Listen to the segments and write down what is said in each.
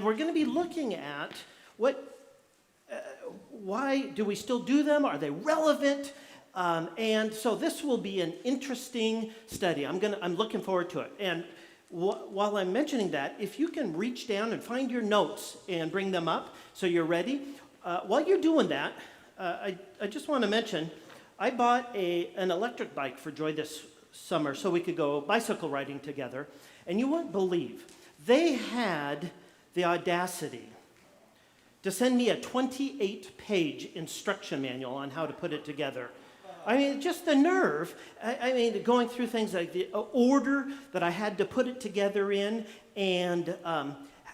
We're going to be looking at why do we still do them? Are they relevant? And so this will be an interesting study. I'm looking forward to it. And while I'm mentioning that, if you can reach down and find your notes and bring them up so you're ready. While you're doing that, I just want to mention, I bought an electric bike for Joy this summer so we could go bicycle riding together. And you won't believe, they had the audacity to send me a 28-page instruction manual on how to put it together. I mean, just the nerve. I mean, going through things like the order that I had to put it together in, and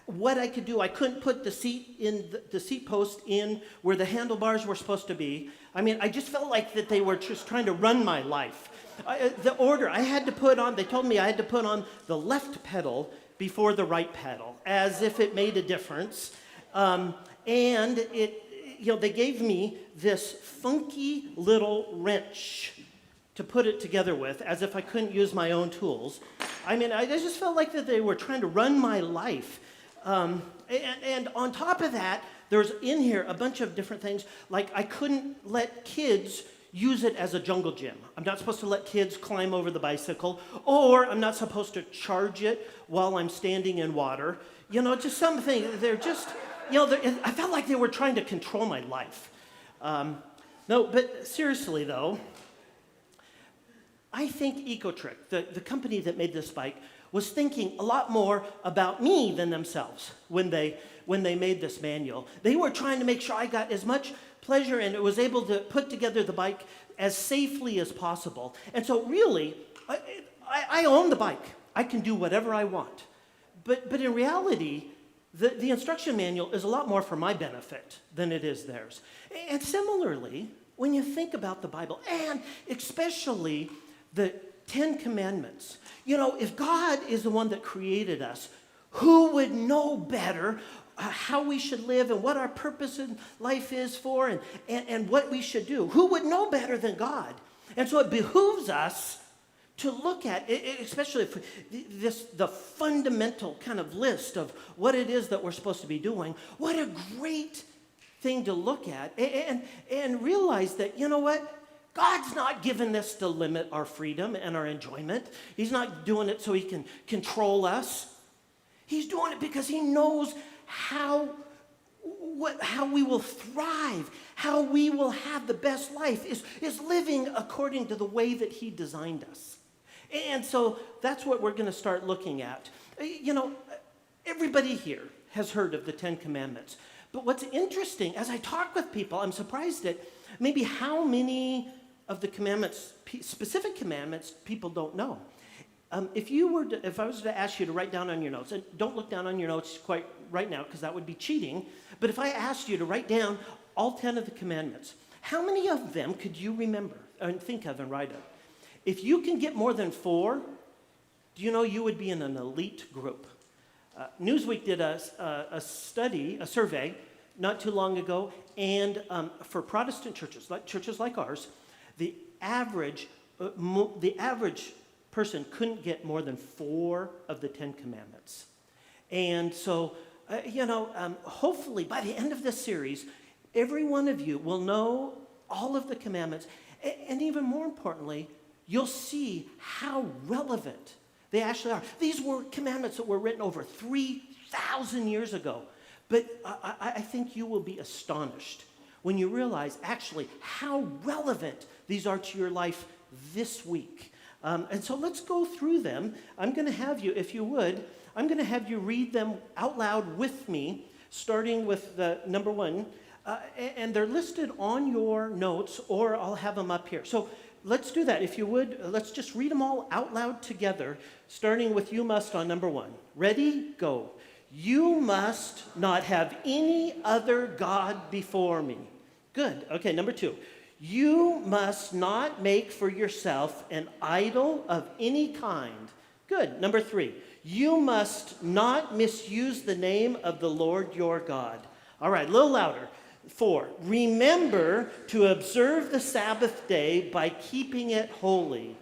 what I could do. I couldn't put the seat post in where the handlebars were supposed to be. I mean, I just felt like that they were just trying to run my life. The order I had to put on, they told me I had to put on the left pedal before the right pedal, as if it made a difference. And they gave me this funky little wrench to put it together with, as if I couldn't use my own tools. I mean, I just felt like that they were trying to run my life. And on top of that, there's in here a bunch of different things, like I couldn't let kids use it as a jungle gym. I'm not supposed to let kids climb over the bicycle, or I'm not supposed to charge it while I'm standing in water. Just something, they're just, I felt like they were trying to control my life. No, but seriously though, I think Ecotric, the company that made this bike, was thinking a lot more about me than themselves when they made this manual. They were trying to make sure I got as much pleasure and was able to put together the bike as safely as possible. And so really, I own the bike. I can do whatever I want. But in reality, the instruction manual is a lot more for my benefit than it is theirs. And similarly, when you think about the Bible, and especially the 10 Commandments, if God is the one that created us, who would know better how we should live and what our purpose in life is for and what we should do? Who would know better than God? And so it behooves us to look at, especially the fundamental kind of list of what it is that we're supposed to be doing. What a great thing to look at and realize that, you know what? God's not given this to limit our freedom and our enjoyment. He's not doing it so he can control us. He's doing it because he knows how we will thrive, how we will have the best life, is living according to the way that he designed us. And so that's what we're going to start looking at. Everybody here has heard of the 10 Commandments. But what's interesting, as I talk with people, I'm surprised at maybe how many of the commandments, specific commandments, people don't know. If I was to ask you to write down on your notes, and don't look down on your notes quite right now because that would be cheating, but if I asked you to write down all 10 of the commandments, how many of them could you remember and think of and write up? If you can get more than 4, do you know you would be in an elite group? Newsweek did a survey not too long ago, and for Protestant churches like ours, the average person couldn't get more than 4 of the 10 Commandments. And so, hopefully by the end of this series, every one of you will know all of the commandments, and even more importantly, you'll see how relevant they actually are. These were commandments that were written over 3,000 years ago, but I think you will be astonished when you realize actually how relevant these are to your life this week. And so let's go through them. I'm going to have you, if you would, I'm going to have you read them out loud with me, starting with the number 1. And they're listed on your notes, or I'll have them up here. So let's do that. If you would, let's just read them all out loud together, starting with you must on number 1. Ready? Go. You must not have any other God before me. Good. Okay, number 2. You must not make for yourself an idol of any kind. Good. Number 3. You must not misuse the name of the Lord your God. All right, a little louder. 4. Remember to observe the Sabbath day by keeping it holy.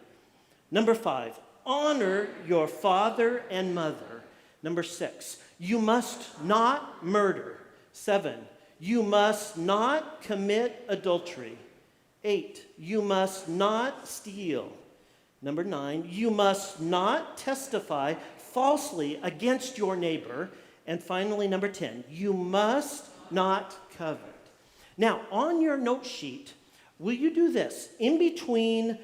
Number 5. Honor your father and mother. Number 6. you must not murder. 7, you must not commit adultery. 8, you must not steal. Number 9, you must not testify falsely against your neighbor. And finally, number 10, you must not covet. Now, on your note sheet, will you do this? In between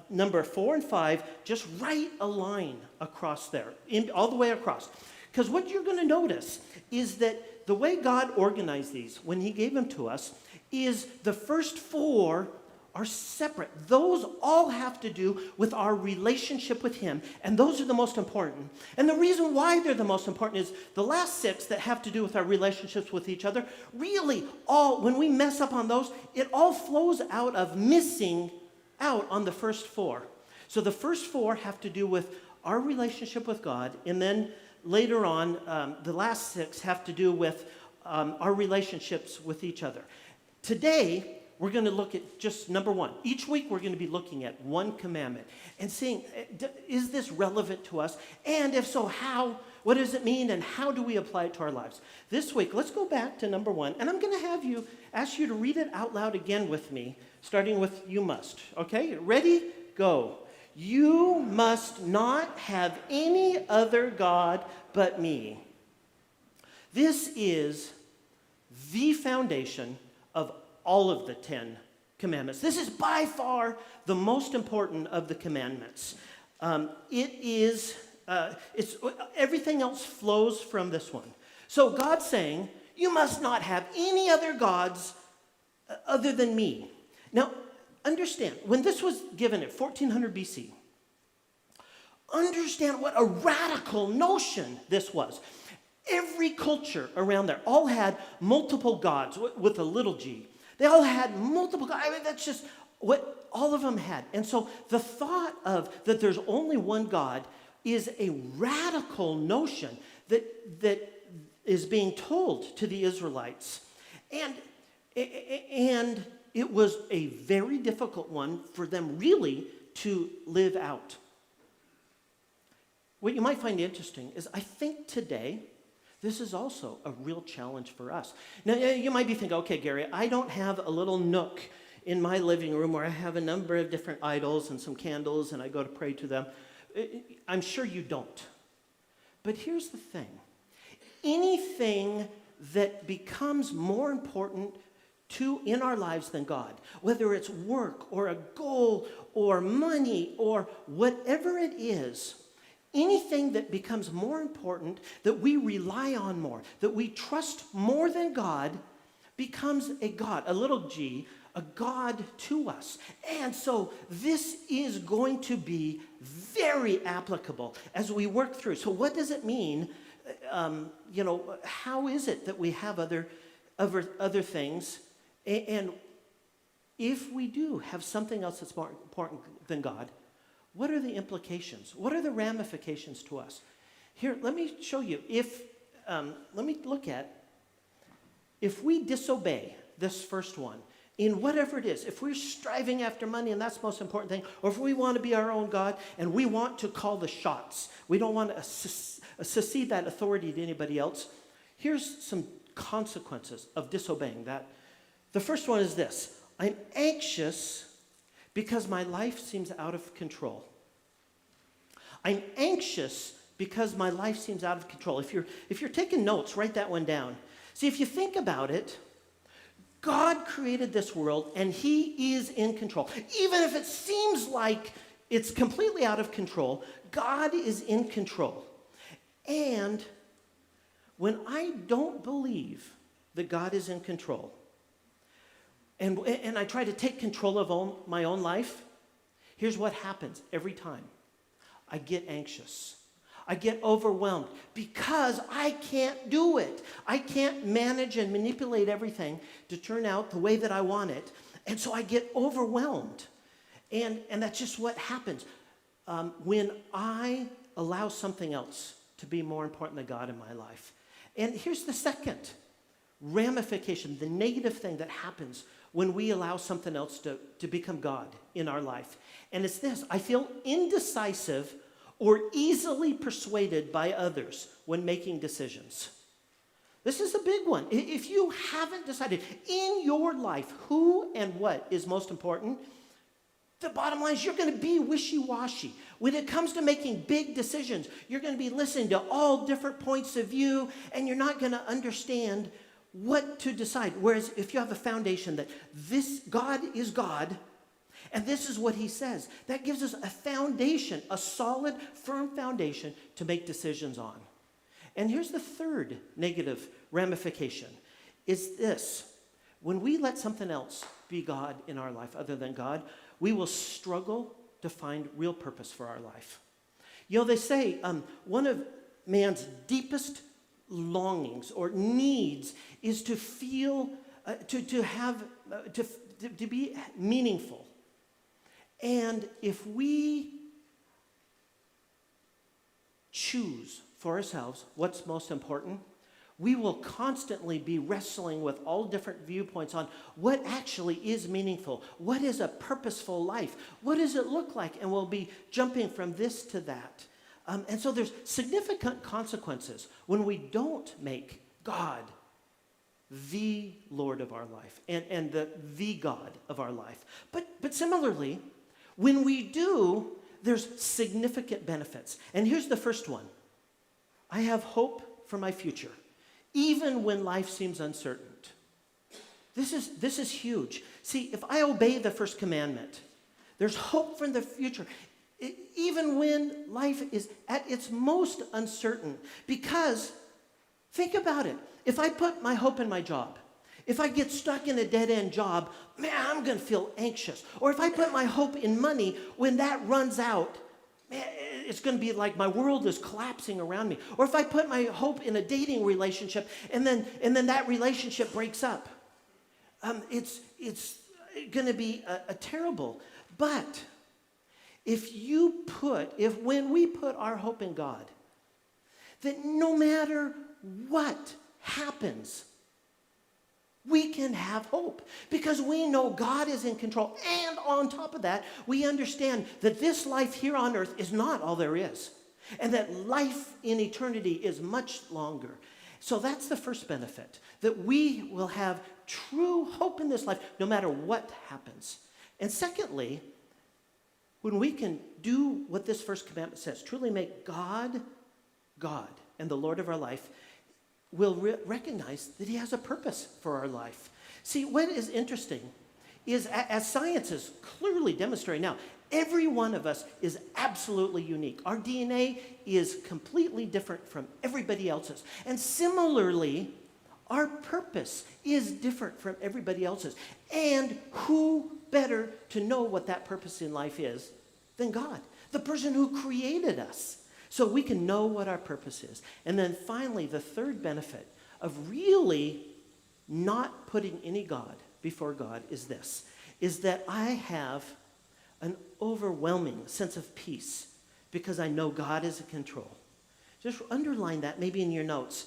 number 4 and 5, just write a line across there, all the way across. Because what you're going to notice is that the way God organized these when he gave them to us is the first 4 are separate. Those all have to do with our relationship with him, and those are the most important. And the reason why they're the most important is the last 6 that have to do with our relationships with each other, really all, when we mess up on those, it all flows out of missing out on the first 4. So the first 4 have to do with our relationship with God, and then later on, the last 6 have to do with our relationships with each other. Today, we're going to look at just number 1. Each week, we're going to be looking at one commandment and seeing, is this relevant to us? And if so, how? What does it mean? And how do we apply it to our lives? This week, let's go back to number 1. And I'm going to ask you to read it out loud again with me, starting with you must. Okay? Ready? Go. You must not have any other God but me. This is the foundation of all of the 10 commandments. This is by far the most important of the commandments. It's everything else flows from this one. So God's saying, you must not have any other gods other than me. Now, understand, when this was given at 1400 BC, understand what a radical notion this was. Every culture around there all had multiple gods with a little g. They all had multiple gods. I mean, that's just what all of them had. And so the thought of that there's only one God is a radical notion that is being told to the Israelites. And it was a very difficult one for them really to live out. What you might find interesting is I think today, this is also a real challenge for us. Now, you might be thinking, okay, Gary, I don't have a little nook in my living room where I have a number of different idols and some candles and I go to pray to them. I'm sure you don't. But here's the thing. Anything that becomes more important in our lives than God, whether it's work or a goal or money or whatever it is, anything that becomes more important, that we rely on more, that we trust more than God, becomes a God, a little g, a God to us. And so this is going to be very applicable as we work through. So what does it mean? How is it that we have other things? And if we do have something else that's more important than God, what are the implications? What are the ramifications to us? Here, let me show you. Let me look at, if we disobey this first one, in whatever it is, if we're striving after money and that's the most important thing, or if we want to be our own God and we want to call the shots, we don't want to secede that authority to anybody else, here's some consequences of disobeying that. The first one is this: I'm anxious because my life seems out of control. I'm anxious because my life seems out of control. If you're taking notes, write that one down. See, if you think about it, God created this world and he is in control. Even if it seems like it's completely out of control, God is in control. And when I don't believe that God is in control, and I try to take control of my own life, here's what happens every time. I get anxious. I get overwhelmed because I can't do it. I can't manage and manipulate everything to turn out the way that I want it. And so I get overwhelmed. And that's just what happens when I allow something else to be more important than God in my life. And here's the second ramification, the negative thing that happens when we allow something else to become God in our life. And it's this: I feel indecisive or easily persuaded by others when making decisions. This is a big one. If you haven't decided in your life who and what is most important, the bottom line is you're going to be wishy-washy. When it comes to making big decisions, you're going to be listening to all different points of view, and you're not going to understand what to decide. Whereas if you have a foundation that this God is God, and this is what he says, that gives us a foundation, a solid, firm foundation to make decisions on. And here's the third negative ramification, is this. When we let something else be God in our life other than God, we will struggle to find real purpose for our life. You know, they say one of man's deepest longings or needs is to feel, to be meaningful. And if we choose for ourselves what's most important, we will constantly be wrestling with all different viewpoints on what actually is meaningful. What is a purposeful life? What does it look like? And we'll be jumping from this to that. And so there's significant consequences when we don't make God the Lord of our life and the God of our life. But similarly, when we do, there's significant benefits. And here's the first one. I have hope for my future, even when life seems uncertain. This is huge. See, if I obey the first commandment, there's hope for the future, even when life is at its most uncertain. Because, think about it. If I put my hope in my job, if I get stuck in a dead-end job, man, I'm going to feel anxious. Or if I put my hope in money, when that runs out, man, it's going to be like my world is collapsing around me. Or if I put my hope in a dating relationship and then that relationship breaks up, it's going to be a terrible. But when we put our hope in God, that no matter what happens, we can have hope because we know God is in control. And on top of that, we understand that this life here on earth is not all there is, and that life in eternity is much longer. So that's the first benefit, that we will have true hope in this life no matter what happens. And secondly, when we can do what this first commandment says, truly make God God and the Lord of our life, we'll recognize that he has a purpose for our life. See, what is interesting is, as science is clearly demonstrating now, every one of us is absolutely unique. Our DNA is completely different from everybody else's. And similarly, our purpose is different from everybody else's. And who better to know what that purpose in life is than God, the person who created us? So we can know what our purpose is. And then finally, the third benefit of really not putting any God before God is this, is that I have an overwhelming sense of peace because I know God is in control. Just underline that maybe in your notes.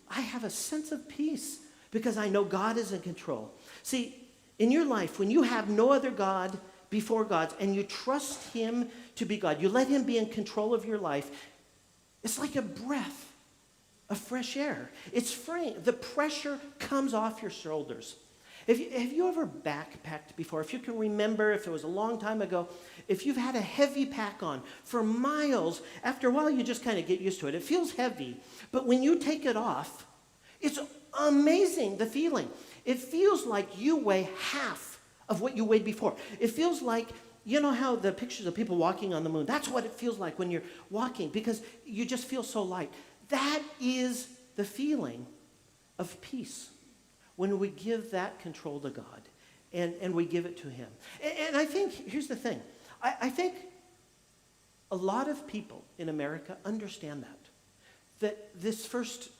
I have a sense of peace because I know God is in control. See, in your life, when you have no other God before God and you trust him to be God, you let him be in control of your life, it's like a breath of fresh air. It's freeing. The pressure comes off your shoulders. Have you ever backpacked before? If you can remember, if it was a long time ago, if you've had a heavy pack on for miles, after a while you just kind of get used to it. It feels heavy, but when you take it off, it's amazing, the feeling. It feels like you weigh half of what you weighed before. It feels like, you know how the pictures of people walking on the moon, that's what it feels like when you're walking because you just feel so light. That is the feeling of peace when we give that control to God and we give it to him. And I think, here's the thing, I think a lot of people in America understand that this first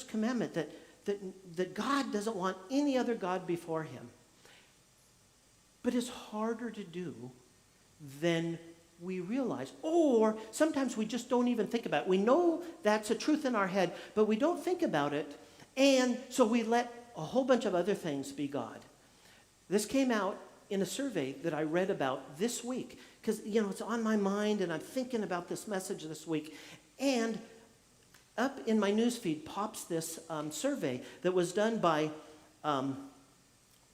commandment, that God doesn't want any other God before him. But it's harder to do than we realize. Or sometimes we just don't even think about it. We know that's a truth in our head, but we don't think about it. And so we let a whole bunch of other things be God. This came out in a survey that I read about this week, because, it's on my mind and I'm thinking about this message this week, and up in my newsfeed pops this survey that was done by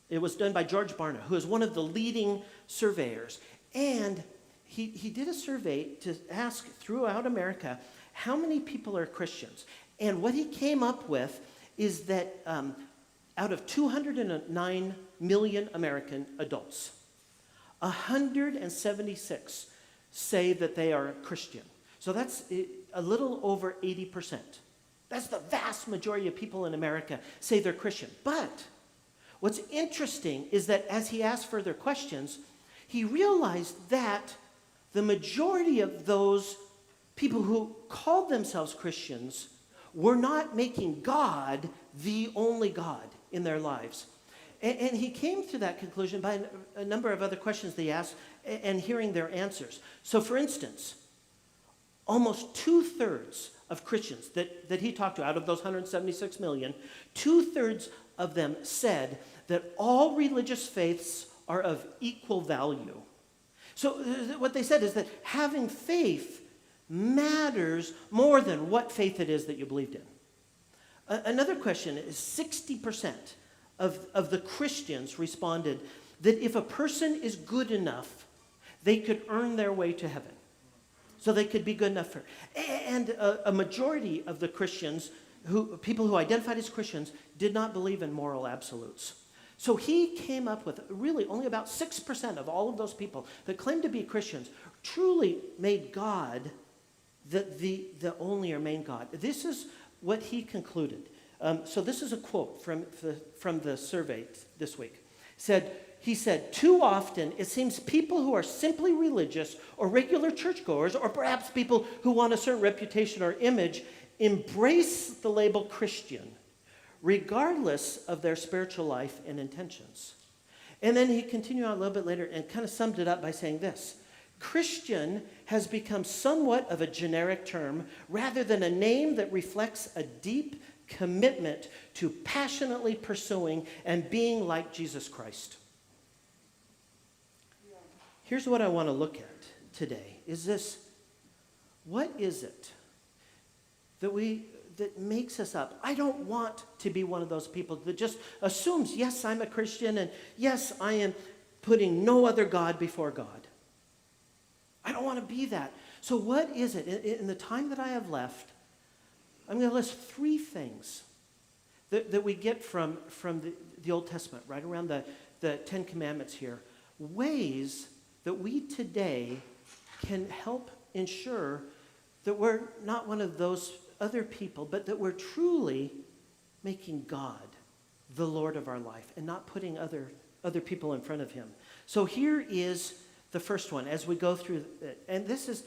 George Barna, who is one of the leading surveyors. And he did a survey to ask throughout America how many people are Christians. And what he came up with is that out of 209 million American adults, 176 say that they are Christian. So that's a little over 80%. That's the vast majority of people in America say they're Christian. But what's interesting is that as he asked further questions, he realized that the majority of those people who called themselves Christians were not making God the only God in their lives. And he came to that conclusion by a number of other questions they asked and hearing their answers. So for instance, almost 2/3 of Christians that he talked to, out of those 176 million, 2/3 of them said that all religious faiths are of equal value. So what they said is that having faith matters more than what faith it is that you believed in. Another question is 60% of the Christians responded that if a person is good enough, they could earn their way to heaven. So they could be good enough for. And a majority of the Christians, people who identified as Christians, did not believe in moral absolutes. So he came up with really only about 6% of all of those people that claimed to be Christians truly made God the only or main God. This is what he concluded. So this is a quote from the survey this week. He said, too often it seems people who are simply religious or regular churchgoers, or perhaps people who want a certain reputation or image, embrace the label Christian, regardless of their spiritual life and intentions. And then he continued on a little bit later and kind of summed it up by saying this: Christian has become somewhat of a generic term rather than a name that reflects a deep commitment to passionately pursuing and being like Jesus Christ. Here's what I want to look at today, is this: what is it that makes us up? I don't want to be one of those people that just assumes, yes, I'm a Christian, and yes, I am putting no other God before God. I don't want to be that. So what is it? In the time that I have left, I'm going to list 3 things that we get from the Old Testament, right around the 10 Commandments here. Ways that we today can help ensure that we're not one of those other people, but that we're truly making God the Lord of our life and not putting other people in front of him. So here is the first one as we go through it. And this is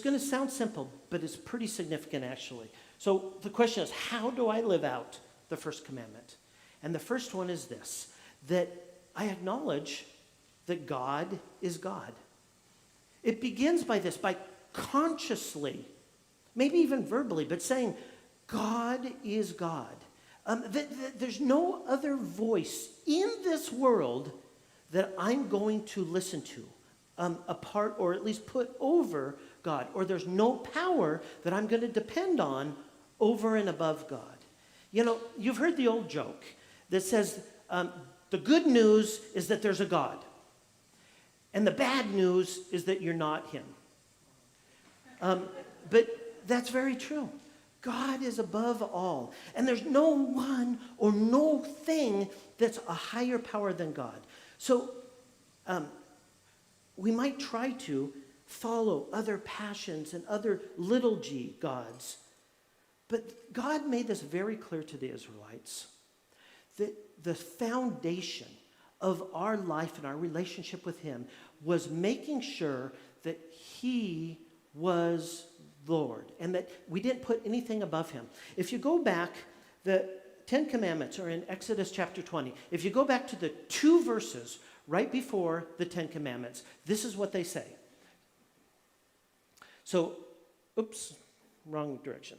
going to sound simple, but it's pretty significant actually. So the question is, how do I live out the first commandment? And the first one is this: that I acknowledge that God is God. It begins by consciously, maybe even verbally, but saying, God is God. There's no other voice in this world that I'm going to listen to apart, or at least put over God. Or there's no power that I'm going to depend on over and above God. You've heard the old joke that says, the good news is that there's a God. And the bad news is that you're not him. But that's very true. God is above all. And there's no one or no thing that's a higher power than God. So we might try to follow other passions and other little g gods. But God made this very clear to the Israelites, that the foundation of our life and our relationship with him was making sure that he was Lord and that we didn't put anything above him. If you go back, the 10 Commandments are in Exodus chapter 20. If you go back to the 2 verses right before the 10 Commandments, this is what they say. So, wrong direction.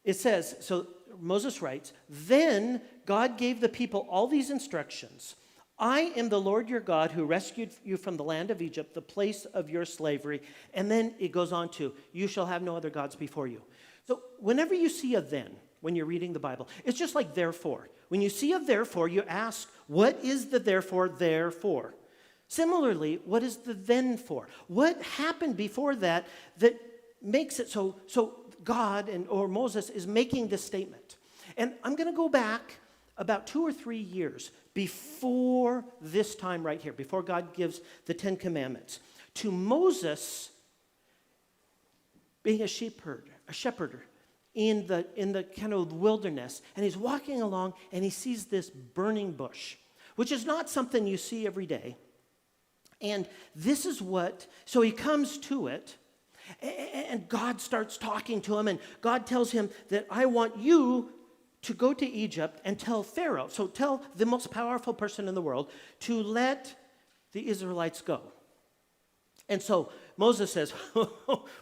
It says, so Moses writes, then God gave the people all these instructions. I am the Lord your God who rescued you from the land of Egypt, the place of your slavery. And then it goes on to, you shall have no other gods before you. So whenever you see a then, when you're reading the Bible, it's just like therefore. When you see a therefore, you ask, what is the therefore there for? Similarly, what is the then for? What happened before that that makes it so God or Moses is making this statement? And I'm going to go back about 2 or 3 years before this time right here, before God gives the 10 Commandments, to Moses being a shepherd in the kind of wilderness, and he's walking along and he sees this burning bush, which is not something you see every day. And this is so he comes to it, and God starts talking to him, and God tells him that I want you to go to Egypt and tell Pharaoh, so tell the most powerful person in the world, to let the Israelites go. And so Moses says,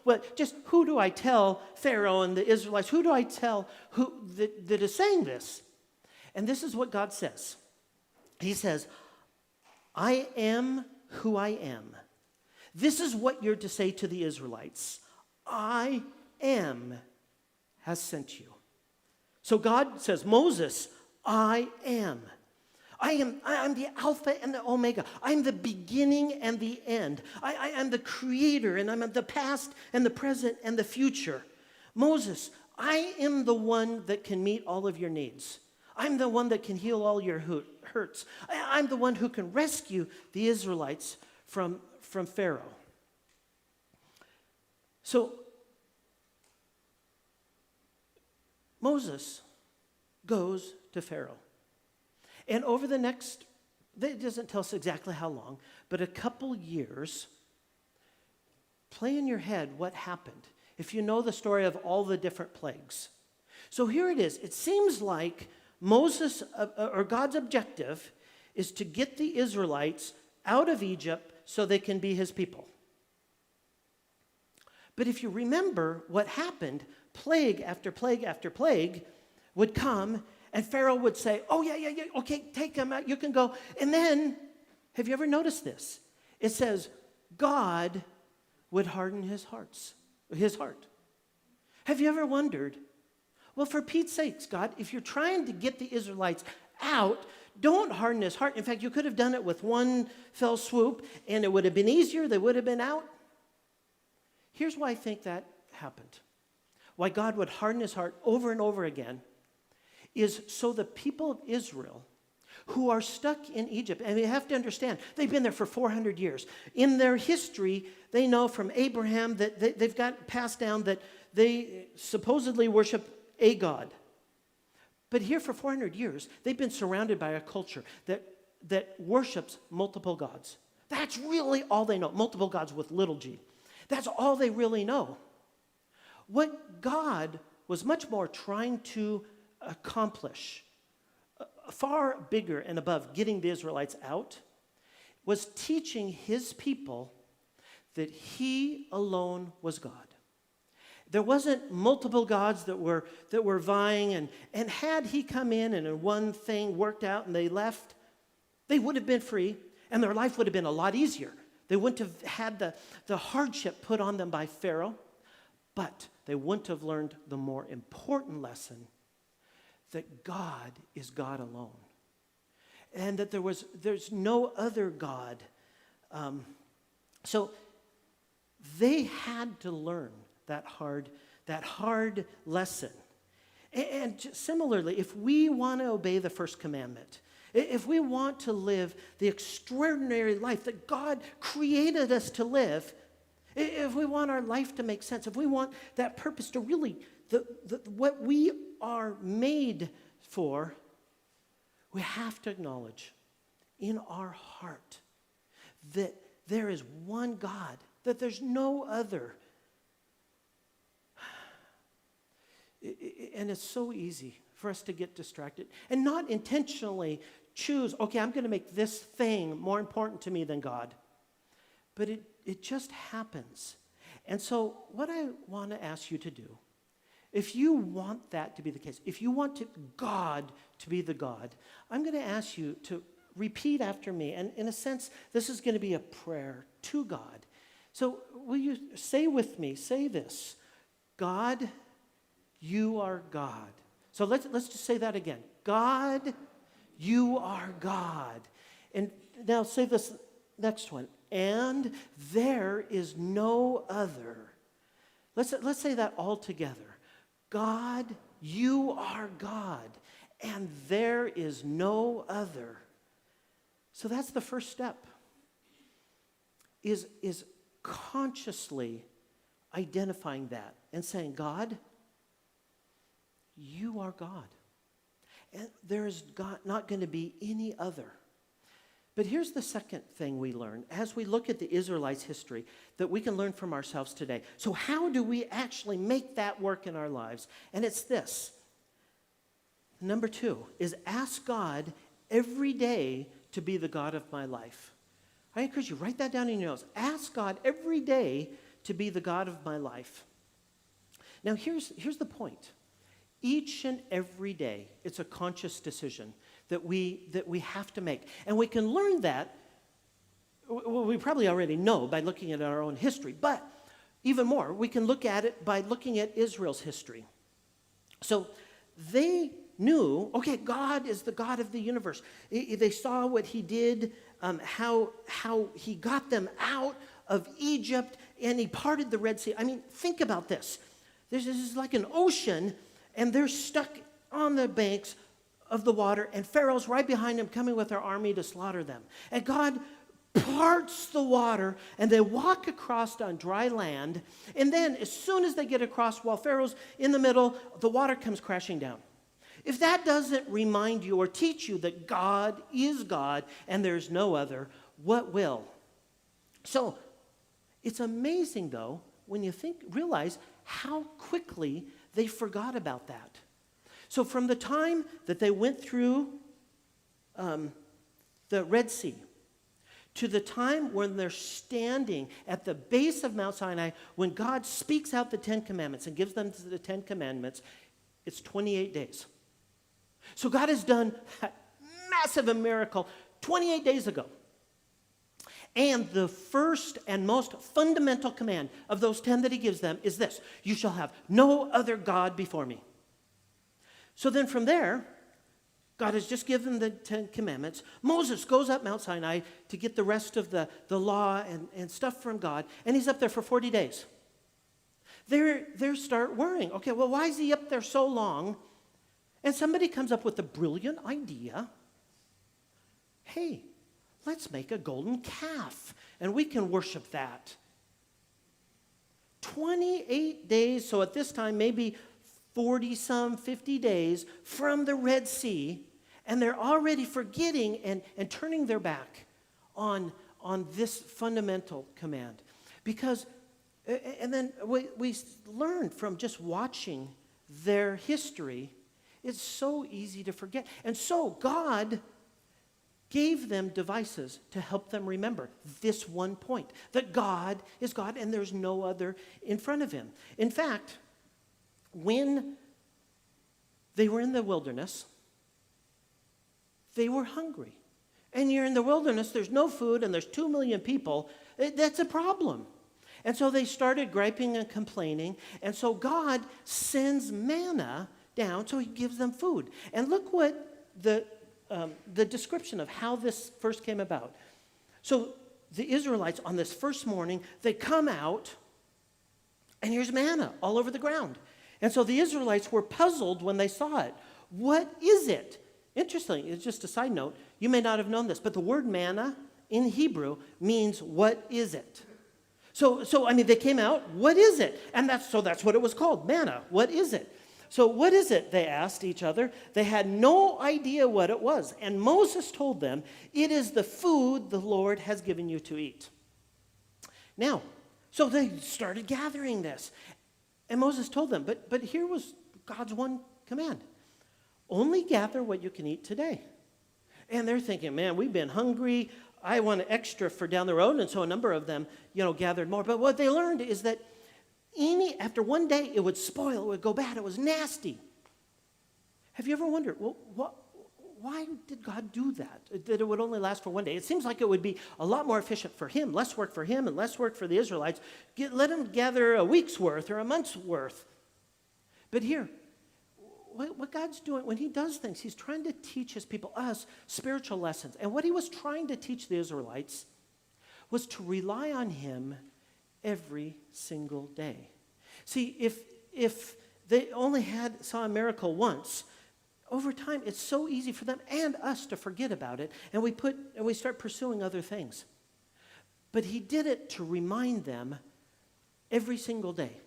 well, just who do I tell Pharaoh and the Israelites? Who do I tell that is saying this? And this is what God says. He says, I am who I am. This is what you're to say to the Israelites. I am has sent you. So God says, Moses, I am. I am the Alpha and the Omega. I'm the beginning and the end. I am the creator, and I'm the past and the present and the future. Moses, I am the one that can meet all of your needs. I'm the one that can heal all your hurts. I'm the one who can rescue the Israelites from Pharaoh. So Moses goes to Pharaoh. And over the next, it doesn't tell us exactly how long, but a couple years, play in your head what happened if you know the story of all the different plagues. So here it is. It seems like Moses, or God's objective, is to get the Israelites out of Egypt so they can be his people. But if you remember what happened, plague after plague after plague would come, and Pharaoh would say, oh, yeah, okay, take them out, you can go. And then, have you ever noticed this? It says, God would harden his heart. Have you ever wondered, well, for Pete's sakes, God, if you're trying to get the Israelites out, don't harden his heart. In fact, you could have done it with one fell swoop, and it would have been easier, they would have been out. Here's why I think that happened. Why God would harden his heart over and over again is so the people of Israel who are stuck in Egypt, and you have to understand, they've been there for 400 years. In their history, they know from Abraham that they've got passed down that they supposedly worship a god. But here for 400 years, they've been surrounded by a culture that worships multiple gods. That's really all they know, multiple gods with little g. That's all they really know. What God was much more trying to accomplish, far bigger and above getting the Israelites out, was teaching his people that he alone was God. There wasn't multiple gods that were vying, and had he come in and one thing worked out and they left, they would have been free, and their life would have been a lot easier. They wouldn't have had the hardship put on them by Pharaoh, but they wouldn't have learned the more important lesson that God is God alone, and that there's no other God. So they had to learn that hard lesson. And similarly, if we want to obey the first commandment, if we want to live the extraordinary life that God created us to live, if we want our life to make sense, if we want that purpose to really, what we are made for, we have to acknowledge in our heart that there is one God, that there's no other. And it's so easy for us to get distracted and not intentionally choose, okay, I'm going to make this thing more important to me than God. But it just happens. And so what I want to ask you to do, if you want that to be the case, if you want God to be the God, I'm going to ask you to repeat after me. And in a sense, this is going to be a prayer to God. So will you say with me, say this: God, you are God. So let's just say that again. God, you are God. And now say this next one. And there is no other. Let's say that all together. God, you are God, and there is no other. So that's the first step, is consciously identifying that and saying, God, you are God. And there is not going to be any other. But here's the second thing we learn as we look at the Israelites' history that we can learn from ourselves today. So how do we actually make that work in our lives? And it's this. Number 2 is ask God every day to be the God of my life. I encourage you, write that down in your notes. Ask God every day to be the God of my life. Now here's the point. Each and every day, it's a conscious decision that we have to make. And we can learn that, well, we probably already know by looking at our own history, but even more, we can look at it by looking at Israel's history. So they knew, okay, God is the God of the universe. They saw what he did, how he got them out of Egypt, and he parted the Red Sea. I mean, think about this. This is like an ocean, and they're stuck on the banks of the water, and Pharaoh's right behind them coming with their army to slaughter them. And God parts the water, and they walk across on dry land, and then as soon as they get across, while Pharaoh's in the middle, the water comes crashing down. If that doesn't remind you or teach you that God is God and there's no other, what will? So it's amazing, though, when you realize how quickly they forgot about that. So from the time that they went through the Red Sea to the time when they're standing at the base of Mount Sinai, when God speaks out the 10 Commandments and gives them the 10 Commandments, it's 28 days. So God has done that massive miracle 28 days ago. And the first and most fundamental command of those 10 that he gives them is this: you shall have no other God before me. So then from there, God has just given the 10 Commandments. Moses goes up Mount Sinai to get the rest of the law and stuff from God, and he's up there for 40 days. They start worrying. Okay, well, why is he up there so long? And somebody comes up with a brilliant idea. Hey, let's make a golden calf, and we can worship that. 28 days, so at this time, maybe 50 days from the Red Sea, and they're already forgetting and turning their back on this fundamental command. Because, and then we learned from just watching their history, it's so easy to forget. And so God gave them devices to help them remember this one point, that God is God and there's no other in front of him. In fact, when they were in the wilderness, they were hungry. And you're in the wilderness, there's no food, and there's 2 million people. That's a problem. And so they started griping and complaining. And so God sends manna down, so he gives them food. And look what the description of how this first came about. So the Israelites, on this first morning, they come out, and here's manna all over the ground. And so the Israelites were puzzled when they saw it. What is it? Interesting, it's just a side note. You may not have known this, but the word manna in Hebrew means, what is it? So I mean, they came out, what is it? And that's what it was called, manna. What is it? So what is it, they asked each other. They had no idea what it was. And Moses told them, it is the food the Lord has given you to eat. Now, so they started gathering this. And Moses told them, but here was God's one command. Only gather what you can eat today. And they're thinking, man, we've been hungry. I want extra for down the road. And so a number of them, gathered more. But what they learned is that after one day, it would spoil, it would go bad, it was nasty. Have you ever wondered, well, why did God do that? That it would only last for one day? It seems like it would be a lot more efficient for him, less work for him and less work for the Israelites. Let him gather a week's worth or a month's worth. But here, what God's doing, when he does things, he's trying to teach his people, us, spiritual lessons. And what he was trying to teach the Israelites was to rely on him every single day. See, if they only saw a miracle once, over time, it's so easy for them and us to forget about it, and we start pursuing other things. But he did it to remind them every single day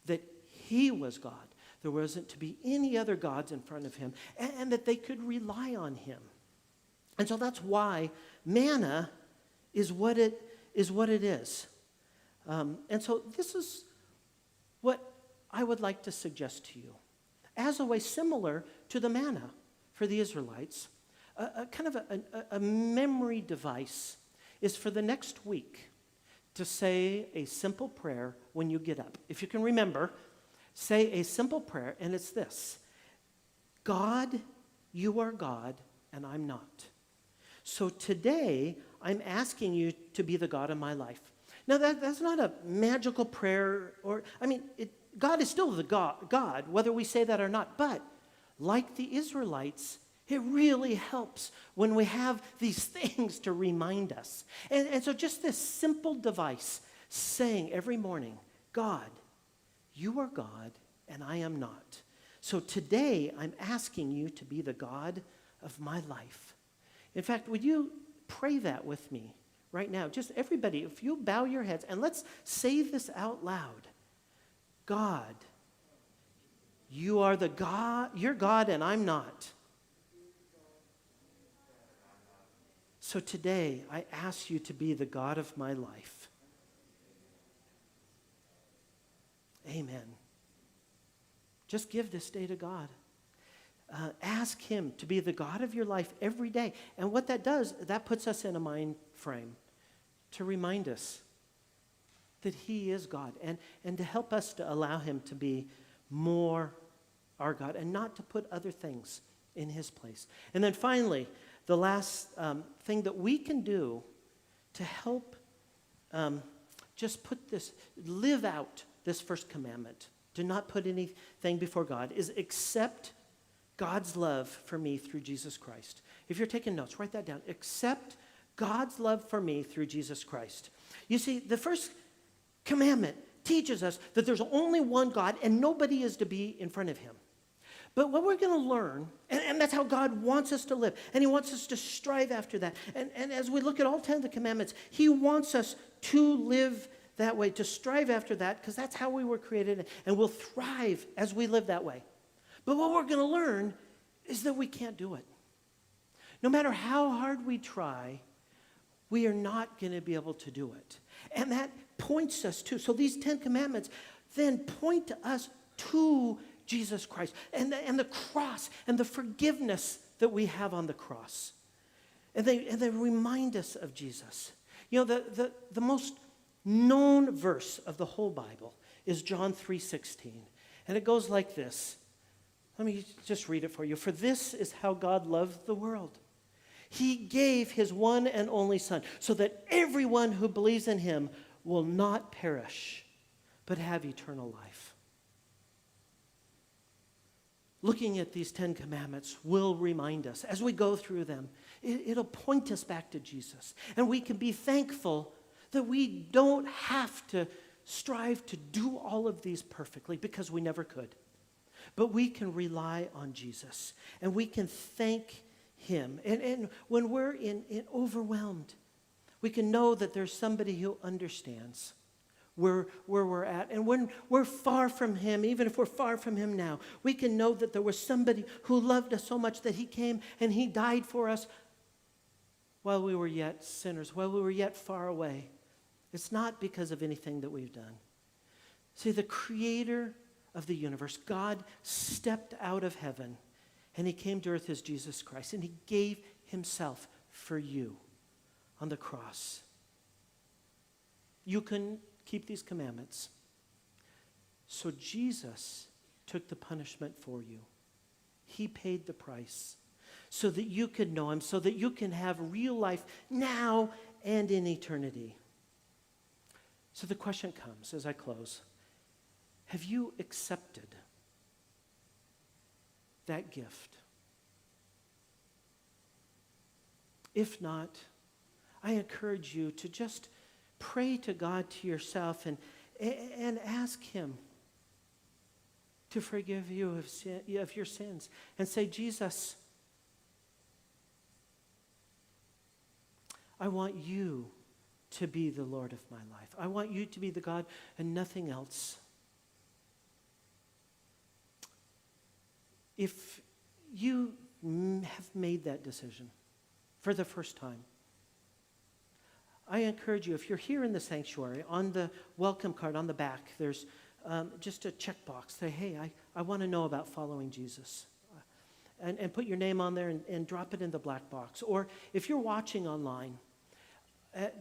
that he was God. There wasn't to be any other gods in front of him, and that they could rely on him. And so that's why manna is what it is. And so this is what I would like to suggest to you. As a way similar to the manna for the Israelites, a memory device is for the next week to say a simple prayer when you get up. If you can remember, say a simple prayer, and it's this: God, you are God, and I'm not. So today, I'm asking you to be the God of my life. Now, that's not a magical prayer, God is still the God, whether we say that or not. But like the Israelites, it really helps when we have these things to remind us. And so just this simple device, saying every morning, God, you are God, and I am not. So today, I'm asking you to be the God of my life. In fact, would you pray that with me right now? Just everybody, if you bow your heads, and let's say this out loud. God, you are the God, you're God, and I'm not. So today, I ask you to be the God of my life. Amen. Just give this day to God. Ask him to be the God of your life every day. And what that does, that puts us in a mind frame to remind us that he is God, and to help us to allow him to be more our God and not to put other things in his place. And then finally, the last thing that we can do to help just live out this first commandment, do not put anything before God, is accept God's love for me through Jesus Christ. If you're taking notes, write that down. Accept God's love for me through Jesus Christ. You see, the first commandment teaches us that there's only one God and nobody is to be in front of him. But what we're going to learn, and that's how God wants us to live, and he wants us to strive after that. And as we look at all 10 of the commandments, he wants us to live that way, to strive after that, because that's how we were created, and we'll thrive as we live that way. But what we're going to learn is that we can't do it. No matter how hard we try, we are not going to be able to do it. And that points us to, so these 10 commandments then point us to Jesus Christ and the cross and the forgiveness that we have on the cross. And they remind us of Jesus. You know, the most known verse of the whole Bible is John 3:16. And it goes like this. Let me just read it for you. For this is how God loved the world. He gave his one and only Son so that everyone who believes in him will not perish, but have eternal life. Looking at these 10 commandments will remind us, as we go through them, it'll point us back to Jesus. And we can be thankful that we don't have to strive to do all of these perfectly, because we never could. But we can rely on Jesus, and we can thank him. And when we're in overwhelmed, we can know that there's somebody who understands where we're at. And when we're far from him, even if we're far from him now, we can know that there was somebody who loved us so much that he came and he died for us while we were yet sinners, while we were yet far away. It's not because of anything that we've done. See, the creator of the universe, God, stepped out of heaven and he came to earth as Jesus Christ, and he gave himself for you on the cross. You can keep these commandments. So Jesus took the punishment for you. He paid the price so that you could know him, so that you can have real life now and in eternity. So the question comes as I close, have you accepted that gift? If not, I encourage you to just pray to God, to yourself, and ask him to forgive you of your sins. And say, Jesus, I want you to be the Lord of my life. I want you to be the God and nothing else. If you have made that decision for the first time, I encourage you, if you're here in the sanctuary, on the welcome card on the back, there's just a checkbox. Say, hey, I want to know about following Jesus. And put your name on there and drop it in the black box. Or if you're watching online,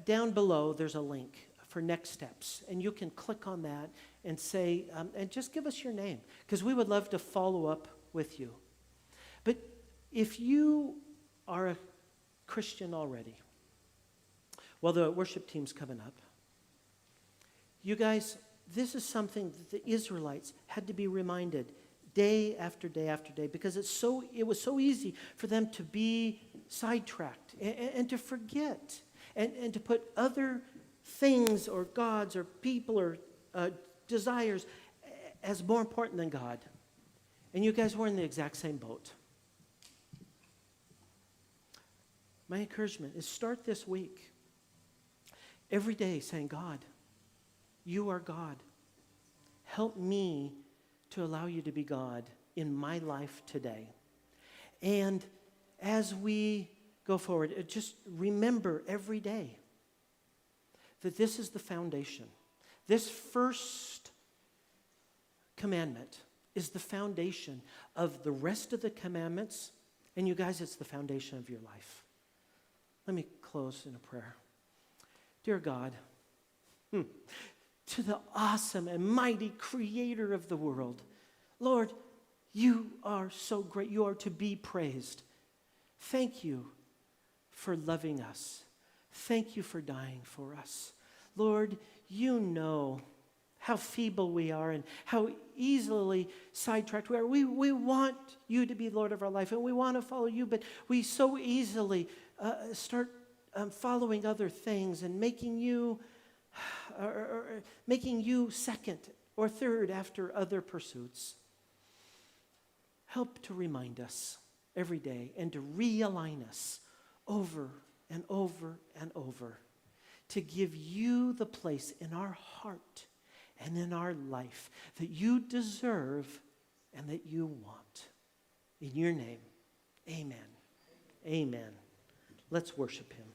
down below there's a link for next steps. And you can click on that and say, and just give us your name. Because we would love to follow up with you. But if you are a Christian already, well, the worship team's coming up. You guys, this is something that the Israelites had to be reminded day after day after day, because it was so easy for them to be sidetracked and to forget and to put other things or gods or people or desires as more important than God. And you guys were in the exact same boat. My encouragement is start this week. Every day saying, God, you are God. Help me to allow you to be God in my life today. And as we go forward, just remember every day that this is the foundation. This first commandment is the foundation of the rest of the commandments. And you guys, it's the foundation of your life. Let me close in a prayer. Dear God, to the awesome and mighty creator of the world, Lord, you are so great. You are to be praised. Thank you for loving us. Thank you for dying for us. Lord, you know how feeble we are and how easily sidetracked we are. We want you to be Lord of our life, and we want to follow you, but we so easily start following other things and making you second or third after other pursuits. Help to remind us every day and to realign us over and over and over to give you the place in our heart and in our life that you deserve and that you want. In your name, amen. Amen. Let's worship him.